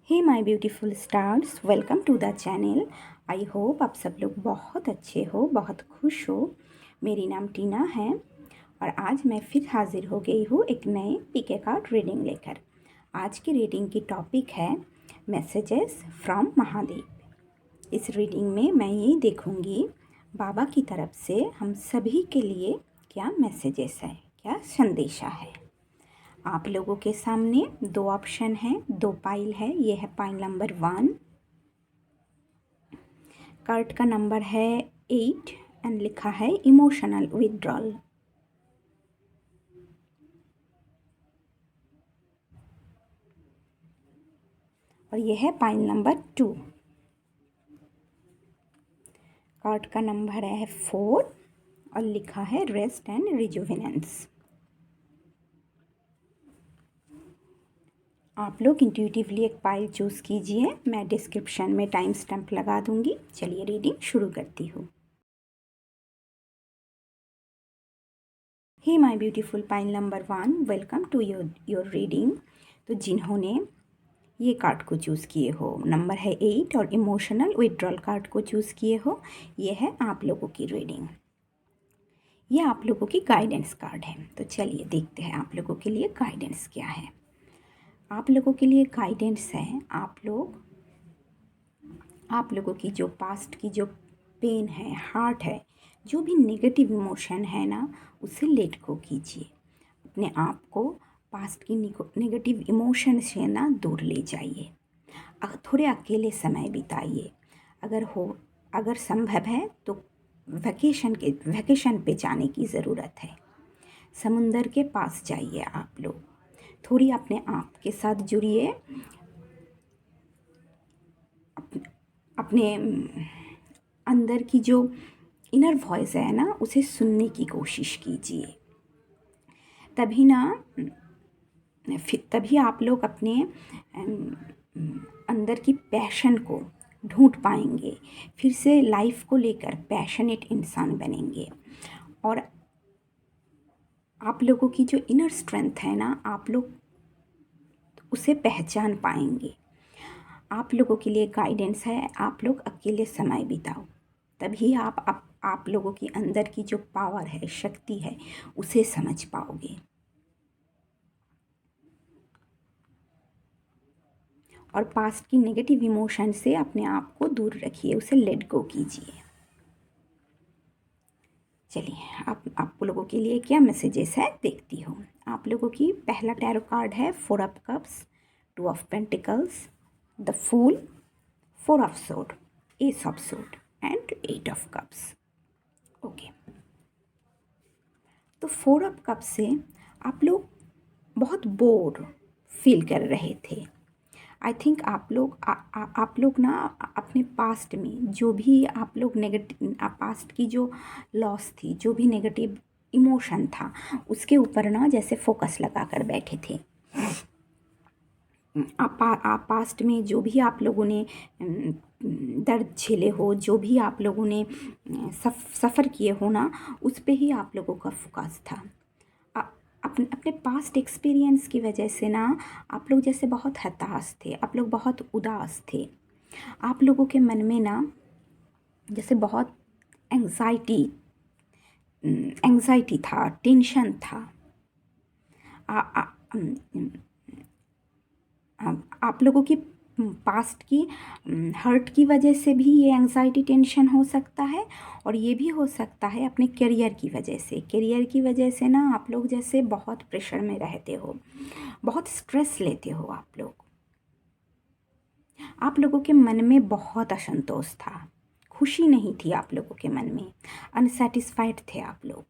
Hey my beautiful stars, welcome to the channel. I hope आप सब लोग बहुत अच्छे हो, बहुत खुश हो। मेरी नाम टीना है और आज मैं फिर हाजिर हो गई हूँ एक नए पीके कार्ड रीडिंग लेकर। आज की रीडिंग की टॉपिक है मैसेजेस फ्रॉम महादेव। इस रीडिंग में मैं ये देखूँगी बाबा की तरफ से हम सभी के लिए क्या मैसेजेस है, क्या संदेशा है। आप लोगों के सामने दो ऑप्शन हैं, दो पाइल है। ये है पाइल नंबर 1, कार्ड का नंबर है 8 एंड लिखा है इमोशनल विथड्रॉल। और ये है पाइल नंबर 2, कार्ड का नंबर है 4 और लिखा है रेस्ट एंड रिजुविनेंस। आप लोग इंट्यूटिवली एक पाइल चूज़ कीजिए, मैं डिस्क्रिप्शन में टाइम स्टैम्प लगा दूंगी। चलिए रीडिंग शुरू करती हूँ। Hey my beautiful pile number 1, welcome to your reading. तो जिन्होंने ये कार्ड को चूज़ किए हो, नंबर है 8 और इमोशनल विथड्रॉल कार्ड को चूज़ किए हो, ये है आप लोगों की रीडिंग। ये आप लोगों की गाइडेंस कार्ड है। तो चलिए देखते हैं आप लोगों के लिए गाइडेंस क्या है। आप लोगों के लिए गाइडेंस है, आप लोगों की जो पास्ट की जो पेन है, हार्ट है, जो भी नेगेटिव इमोशन है ना, उसे लेट गो कीजिए। अपने आप को पास्ट की नेगेटिव इमोशन से ना दूर ले जाइए। थोड़े अकेले समय बिताइए। अगर संभव है तो वैकेशन पे जाने की ज़रूरत है। समुंदर के पास जाइए आप लोग, थोड़ी अपने आप के साथ जुड़िए। अपने अंदर की जो इनर वॉइस है ना, उसे सुनने की कोशिश कीजिए। तभी आप लोग अपने अंदर की पैशन को ढूंढ पाएंगे, फिर से लाइफ को लेकर पैशनेट इंसान बनेंगे। और आप लोगों की जो इनर स्ट्रेंथ है ना, आप लोग उसे पहचान पाएंगे। आप लोगों के लिए गाइडेंस है, आप लोग अकेले समय बिताओ, तभी आप लोगों की अंदर की जो पावर है, शक्ति है, उसे समझ पाओगे। और पास्ट की नेगेटिव इमोशन से अपने आप को दूर रखिए, उसे लेट गो कीजिए। चलिए आप लोगों के लिए क्या मैसेजेस है देखती हूँ। आप लोगों की पहला टैरो कार्ड है 4 of cups, 2 of pentacles, the fool, 4 of swords, ace of swords and 8 of cups. Okay, तो 4 ऑफ कप्स से आप लोग बहुत बोर फील कर रहे थे। आई थिंक आप लोग ना अपने पास्ट में जो भी आप लोग पास्ट की जो लॉस थी, जो भी नेगेटिव इमोशन था, उसके ऊपर ना जैसे फोकस लगा कर बैठे थे। आप पास्ट में जो भी आप लोगों ने दर्द झेले हो, जो भी आप लोगों ने सफ़र किए हो ना, उस पे ही आप लोगों का फोकस था। अपने अपने पास्ट एक्सपीरियंस की वजह से ना आप लोग जैसे बहुत हताश थे, आप लोग बहुत उदास थे। आप लोगों के मन में ना जैसे बहुत एंग्जाइटी था, टेंशन था। आ, आ, आप लोगों की पास्ट की हर्ट की वजह से भी ये एंग्जाइटी टेंशन हो सकता है, और ये भी हो सकता है अपने करियर की वजह से ना आप लोग जैसे बहुत प्रेशर में रहते हो, बहुत स्ट्रेस लेते हो। आप लोगों के मन में बहुत असंतोष था, खुशी नहीं थी आप लोगों के मन में, अनसेटिस्फाइड थे आप लोग।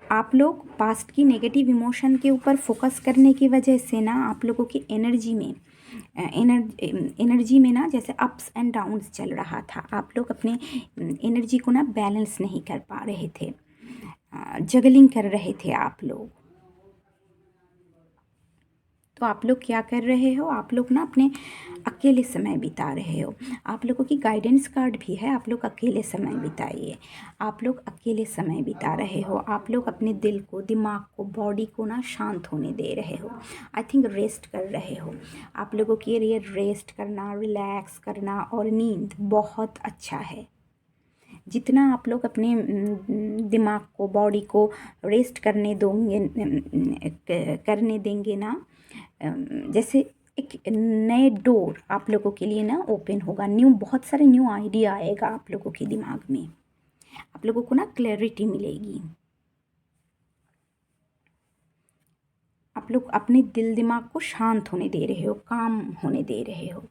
आप लोग पास्ट की नेगेटिव इमोशन के ऊपर फोकस करने की वजह से ना आप लोगों की एनर्जी में ना जैसे अप्स एंड डाउन्स चल रहा था। आप लोग अपने एनर्जी को ना बैलेंस नहीं कर पा रहे थे, जगलिंग कर रहे थे आप लोग। तो आप लोग क्या कर रहे हो, आप लोग ना अपने अकेले समय बिता रहे हो। आप लोगों की गाइडेंस कार्ड भी है, आप लोग अकेले समय बिताइए। आप लोग अकेले समय बिता रहे हो, आप लोग अपने दिल को, दिमाग को, बॉडी को ना शांत होने दे रहे हो। आई थिंक रेस्ट कर रहे हो। आप लोगों के लिए रेस्ट करना, रिलैक्स करना और नींद बहुत अच्छा है। जितना आप लोग अपने दिमाग को, बॉडी को रेस्ट करने दोगे, करने देंगे ना, जैसे एक नए डोर आप लोगों के लिए ना ओपन होगा, बहुत सारे न्यू आइडिया आएगा आप लोगों के दिमाग में। आप लोगों को ना क्लैरिटी मिलेगी। आप लोग अपने दिल दिमाग को शांत होने दे रहे हो, काम होने दे रहे हो।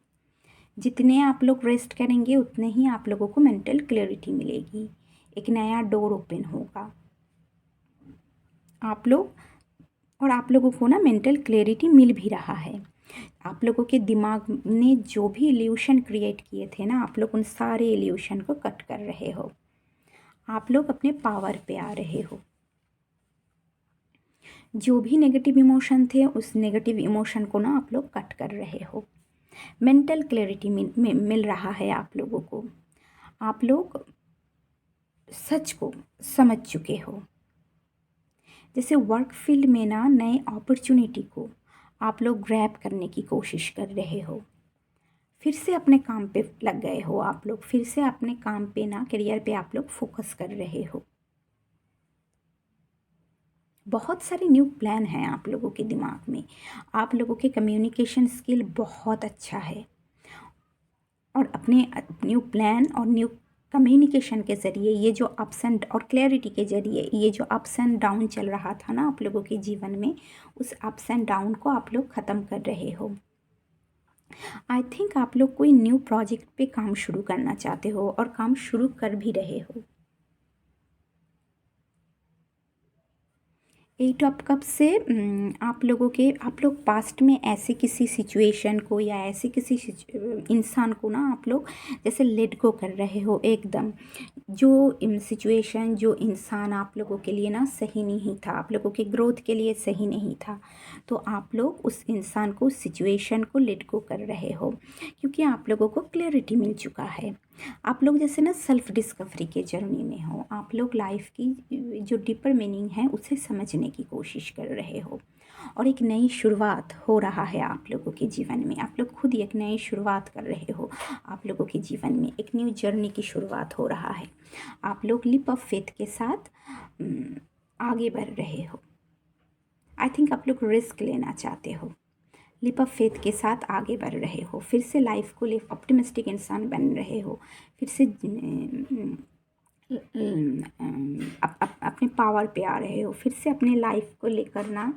जितने आप लोग रेस्ट करेंगे उतने ही आप लोगों को मेंटल क्लैरिटी मिलेगी, एक नया डोर ओपन होगा। आप लोगों को ना मेंटल क्लैरिटी मिल भी रहा है। आप लोगों के दिमाग ने जो भी इल्यूशन क्रिएट किए थे ना, आप लोग उन सारे इल्यूशन को कट कर रहे हो। आप लोग अपने पावर पे आ रहे हो। जो भी नेगेटिव इमोशन थे, उस नेगेटिव इमोशन को ना आप लोग कट कर रहे हो। मेंटल क्लैरिटी मिल रहा है आप लोगों को। आप लोग सच को समझ चुके हो। जैसे वर्क फील्ड में ना नए अपॉर्चुनिटी को आप लोग ग्रैब करने की कोशिश कर रहे हो। फिर से अपने काम पे लग गए हो आप लोग, फिर से अपने काम पे ना, करियर पे आप लोग फोकस कर रहे हो। बहुत सारे न्यू प्लान हैं आप लोगों के दिमाग में। आप लोगों के कम्युनिकेशन स्किल बहुत अच्छा है और अपने न्यू प्लान और न्यू कम्युनिकेशन के ज़रिए ये जो अप्स एंड और क्लैरिटी के ज़रिए ये जो अप्स एंड डाउन चल रहा था ना आप लोगों के जीवन में, उस अप्स एंड डाउन को आप लोग ख़त्म कर रहे हो। आई थिंक आप लोग कोई न्यू प्रोजेक्ट पे काम शुरू करना चाहते हो और काम शुरू कर भी रहे हो। एट ऑफ कप से आप लोग पास्ट में ऐसे किसी सिचुएशन को या ऐसे किसी इंसान को ना आप लोग जैसे लेट गो कर रहे हो एकदम। जो सिचुएशन, जो इंसान आप लोगों के लिए ना सही नहीं था, आप लोगों के ग्रोथ के लिए सही नहीं था, तो आप लोग उस इंसान को, उस सिचुएशन को लेट गो कर रहे हो, क्योंकि आप लोगों को क्लैरिटी मिल चुका है। आप लोग जैसे ना सेल्फ डिस्कवरी के जर्नी में हो। आप लोग लाइफ की जो डीपर मीनिंग है उसे समझने की कोशिश कर रहे हो और एक नई शुरुआत हो रहा है आप लोगों के जीवन में। आप लोग खुद एक नई शुरुआत कर रहे हो। आप लोगों के जीवन में एक न्यू जर्नी की शुरुआत हो रहा है। आप लोग लिप ऑफ फेथ के साथ आगे बढ़ रहे हो। आई थिंक आप लोग रिस्क लेना चाहते हो, लिप ऑफ फेथ के साथ आगे बढ़ रहे हो। फिर से लाइफ को लेकर ऑप्टिमिस्टिक इंसान बन रहे हो। फिर से अपने पावर पे आ रहे हो। फिर से अपने लाइफ को लेकर ना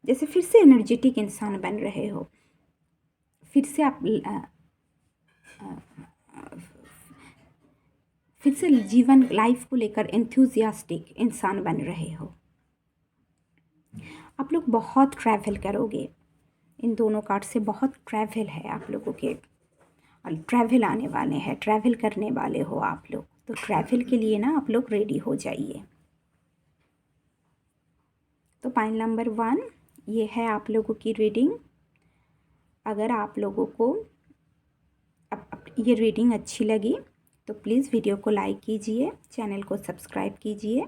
जैसे फिर से एनर्जेटिक इंसान बन रहे हो। फिर से आप फिर से जीवन, लाइफ को लेकर एंथुजियास्टिक इंसान बन रहे हो। आप लोग बहुत ट्रैवल करोगे। इन दोनों कार्ड से बहुत ट्रैवल है आप लोगों के, और ट्रैवल आने वाले हैं, ट्रैवल करने वाले हो आप लोग। तो ट्रैवल के लिए ना आप लोग रेडी हो जाइए। तो पाइल नंबर 1 ये है आप लोगों की रीडिंग। अगर आप लोगों को ये रीडिंग अच्छी लगी तो प्लीज़ वीडियो को लाइक कीजिए, चैनल को सब्सक्राइब कीजिए।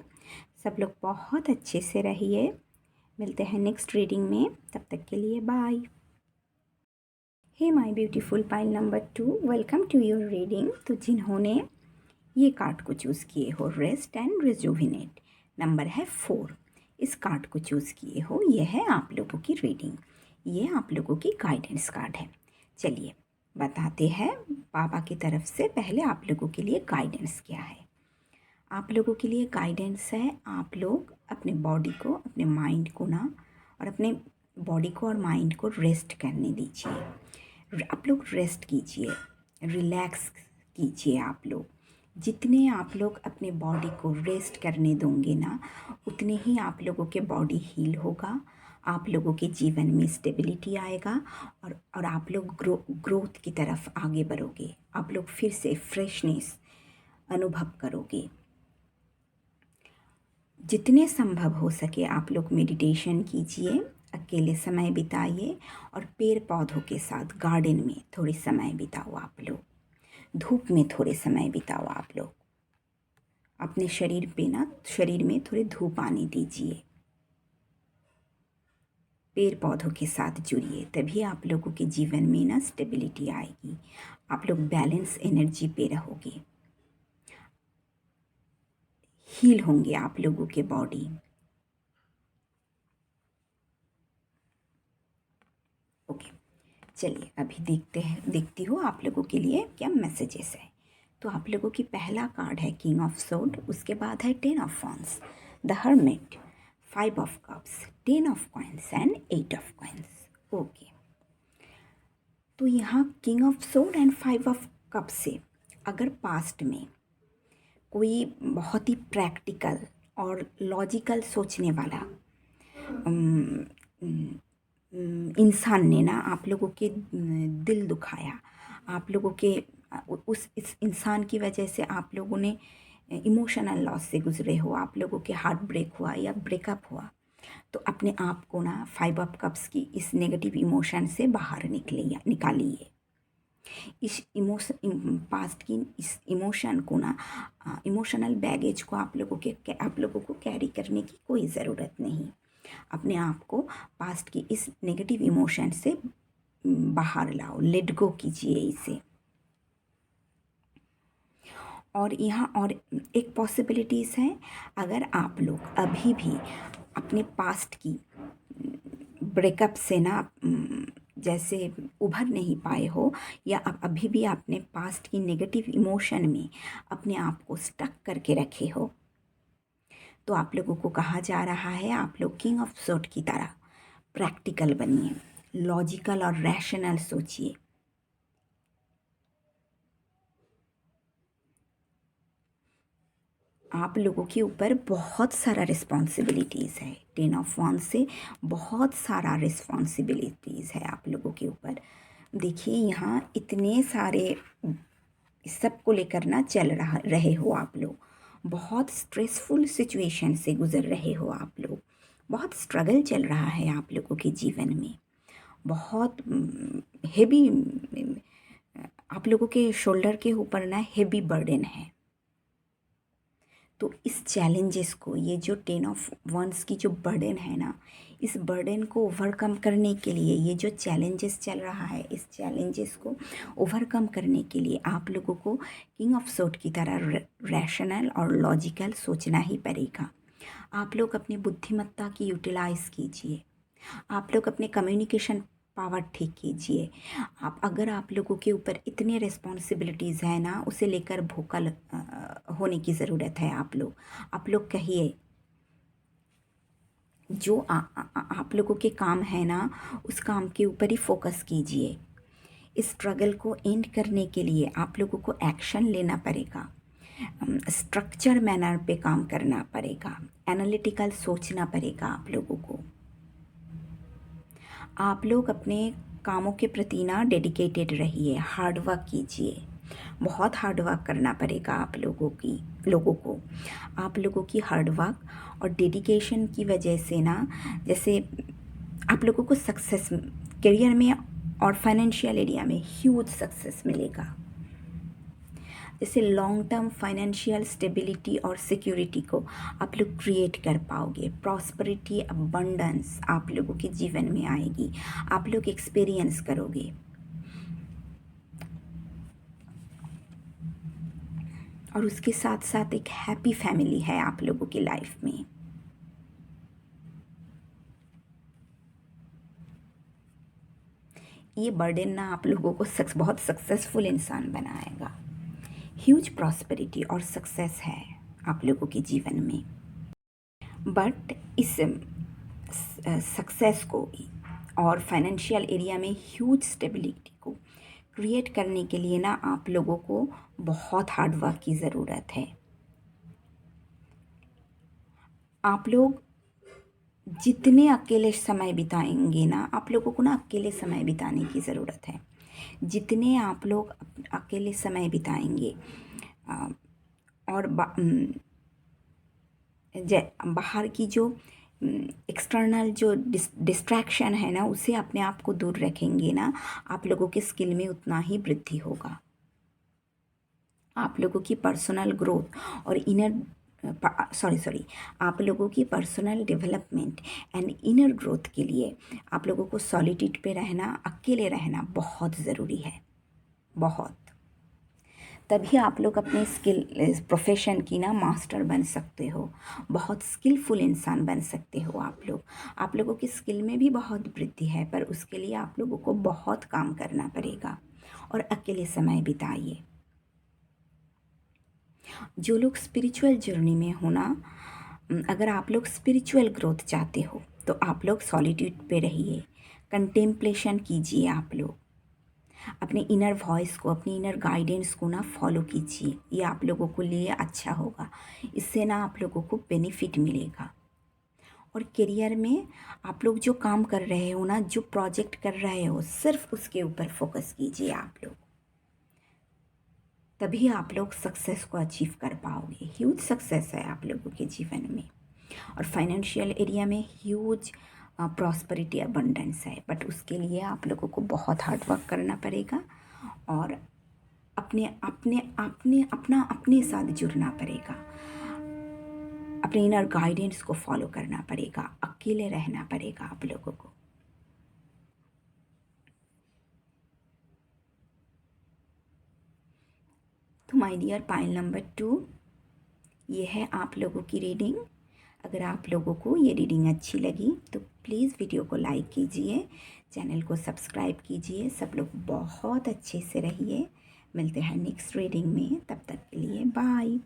सब लोग बहुत अच्छे से रहिए। मिलते हैं नेक्स्ट रीडिंग में, तब तक के लिए bye. Hey my beautiful pile number 2, welcome to your reading. तो जिन्होंने ये कार्ड को चूज़ किए हो, रेस्ट एंड रिजुविनेट, नंबर है 4, इस कार्ड को चूज़ किए हो, ये है आप लोगों की रीडिंग। ये आप लोगों की गाइडेंस कार्ड है। चलिए बताते हैं बाबा की तरफ से पहले आप लोगों के लिए गाइडेंस क्या है। आप लोगों के लिए गाइडेंस है, आप लोग अपने बॉडी को, अपने माइंड को ना, और अपने बॉडी को और माइंड को रेस्ट करने दीजिए। आप लोग रेस्ट कीजिए, रिलैक्स कीजिए। आप लोग जितने आप लोग अपने बॉडी को रेस्ट करने दोगे ना, उतने ही आप लोगों के बॉडी हील होगा, आप लोगों के जीवन में स्टेबिलिटी आएगा और आप लोग ग्रोथ की तरफ आगे बढ़ोगे। आप लोग फिर से फ्रेशनेस अनुभव करोगे। जितने संभव हो सके आप लोग मेडिटेशन कीजिए, अकेले समय बिताइए और पेड़ पौधों के साथ गार्डन में थोड़े समय बिताओ आप लोग, धूप में थोड़े समय बिताओ आप लोग, अपने शरीर में थोड़ी धूप आने दीजिए, पेड़ पौधों के साथ जुड़िए, तभी आप लोगों के जीवन में ना स्टेबिलिटी आएगी, आप लोग बैलेंस एनर्जी पे रहोगे, हील होंगे आप लोगों के बॉडी। ओके, चलिए अभी देखती हूँ आप लोगों के लिए क्या मैसेजेस है। तो आप लोगों की पहला कार्ड है किंग ऑफ सोर्ड, उसके बाद है 10 of wands, the hermit, 5 of cups, 10 of coins and 8 of coins. Okay, तो यहाँ king of sword and 5 of cup से अगर पास्ट में कोई बहुत ही प्रैक्टिकल और लॉजिकल सोचने वाला इंसान ने ना आप लोगों के दिल दुखाया, आप लोगों के इस इंसान की वजह से आप लोगों ने इमोशनल लॉस से गुजरे हो, आप लोगों के हार्ट ब्रेक हुआ या ब्रेकअप हुआ, तो अपने आप को ना 5 ऑफ कप्स की इस नेगेटिव इमोशन से बाहर निकालिए। इस पास्ट की इस इमोशन को ना, इमोशनल बैगेज को आप लोगों को कैरी करने की कोई ज़रूरत नहीं। अपने आप को पास्ट की इस नेगेटिव इमोशन से बाहर लाओ, लेट गो कीजिए इसे। और यहाँ और एक पॉसिबिलिटीज़ है, अगर आप लोग अभी भी अपने पास्ट की ब्रेकअप से ना जैसे उभर नहीं पाए हो, या आप अभी भी अपने पास्ट की नेगेटिव इमोशन में अपने आप को स्टक करके रखे हो, तो आप लोगों को कहा जा रहा है आप लोग किंग ऑफ सोर्ड की तरह प्रैक्टिकल बनिए, लॉजिकल और रैशनल सोचिए। आप लोगों के ऊपर बहुत सारा रिस्पॉन्सिबिलिटीज़ है, 10 ऑफ वॉन्ड्स से बहुत सारा रिस्पॉन्सिबिलिटीज़ है आप लोगों के ऊपर। देखिए यहाँ इतने सारे सबको लेकर ना चल रहे हो आप लोग, बहुत स्ट्रेसफुल सिचुएशन से गुज़र रहे हो आप लोग, बहुत स्ट्रगल चल रहा है आप लोगों के जीवन में, बहुत हेवी आप लोगों के शोल्डर के ऊपर ना हेवी बर्डन है। तो इस चैलेंजेस को, ये जो 10 ऑफ वंस की जो बर्डन है ना, इस बर्डन को ओवरकम करने के लिए, ये जो चैलेंजेस चल रहा है, इस चैलेंजेस को ओवरकम करने के लिए आप लोगों को किंग ऑफ सोर्ड की तरह रैशनल और लॉजिकल सोचना ही पड़ेगा। आप लोग अपनी बुद्धिमत्ता की यूटिलाइज़ कीजिए, आप लोग अपने कम्युनिकेशन पावर ठीक कीजिए। अगर आप लोगों के ऊपर इतनी रिस्पॉन्सिबिलिटीज़ है ना, उसे लेकर भोकल होने की ज़रूरत है। आप लोग कहिए, जो आप लोगों के काम है ना, उस काम के ऊपर ही फोकस कीजिए। इस स्ट्रगल को एंड करने के लिए आप लोगों को एक्शन लेना पड़ेगा, स्ट्रक्चर मैनर पे काम करना पड़ेगा, एनालिटिकल सोचना पड़ेगा आप लोगों को। आप लोग अपने कामों के प्रति ना डेडिकेटेड रहिए, हार्ड वर्क कीजिए, बहुत हार्ड वर्क करना पड़ेगा आप लोगों को। आप लोगों की हार्ड वर्क और डेडिकेशन की वजह से ना, जैसे आप लोगों को सक्सेस करियर में और फाइनेंशियल एरिया में ह्यूज सक्सेस मिलेगा। जैसे लॉन्ग टर्म फाइनेंशियल स्टेबिलिटी और सिक्योरिटी को आप लोग क्रिएट कर पाओगे, प्रॉस्पेरिटी अबंडेंस आप लोगों के जीवन में आएगी, आप लोग एक्सपीरियंस करोगे। और उसके साथ साथ एक हैप्पी फैमिली है आप लोगों की लाइफ में। ये बर्डन ना आप लोगों को बहुत सक्सेसफुल इंसान बनाएगा। ह्यूज प्रॉस्पेरिटी और सक्सेस है आप लोगों के जीवन में, बट इस सक्सेस को और फाइनेंशियल एरिया में ह्यूज स्टेबिलिटी को क्रिएट करने के लिए ना आप लोगों को बहुत हार्ड वर्क की ज़रूरत है। आप लोग जितने अकेले समय बिताएंगे ना, आप लोगों को ना अकेले समय बिताने की ज़रूरत है। जितने आप लोग अकेले समय बिताएंगे और बाहर की जो एक्सटर्नल जो डिस्ट्रैक्शन है ना, उससे अपने आप को दूर रखेंगे ना, आप लोगों के स्किल में उतना ही वृद्धि होगा। आप लोगों की पर्सनल ग्रोथ और सॉरी आप लोगों की personal development and inner growth के लिए आप लोगों को सॉलिट्यूड पे रहना, अकेले रहना बहुत ज़रूरी है, बहुत। तभी आप लोग अपने स्किल प्रोफेशन की ना मास्टर बन सकते हो, बहुत स्किलफुल इंसान बन सकते हो आप लोग। आप लोगों की स्किल में भी बहुत वृद्धि है, पर उसके लिए आप लोगों को बहुत काम करना पड़ेगा और अकेले समय बिताइए। जो लोग स्पिरिचुअल जर्नी में हो ना, अगर आप लोग स्पिरिचुअल ग्रोथ चाहते हो तो आप लोग सॉलिट्यूड पे रहिए, कंटेम्पलेशन कीजिए। आप लोग अपने इनर वॉइस को, अपनी इनर गाइडेंस को ना फॉलो कीजिए। ये आप लोगों को लिए अच्छा होगा, इससे ना आप लोगों को बेनिफिट मिलेगा। और करियर में आप लोग जो काम कर रहे हो ना, जो प्रोजेक्ट कर रहे हो, सिर्फ उसके ऊपर फोकस कीजिए आप लोग, तभी आप लोग सक्सेस को अचीव कर पाओगे। ह्यूज सक्सेस है आप लोगों के जीवन में, और फाइनेंशियल एरिया में ह्यूज प्रॉस्पेरिटी अबंडेंस है, बट उसके लिए आप लोगों को बहुत हार्ड वर्क करना पड़ेगा और अपने अपने अपने अपना अपने साथ जुड़ना पड़ेगा, अपने इनर गाइडेंस को फॉलो करना पड़ेगा, अकेले रहना पड़ेगा आप लोगों को। तो माय डियर पाइल नंबर 2, ये है आप लोगों की रीडिंग। अगर आप लोगों को ये रीडिंग अच्छी लगी तो प्लीज़ वीडियो को लाइक कीजिए, चैनल को सब्सक्राइब कीजिए। सब लोग बहुत अच्छे से रहिए। मिलते हैं नेक्स्ट रीडिंग में, तब तक के लिए बाय।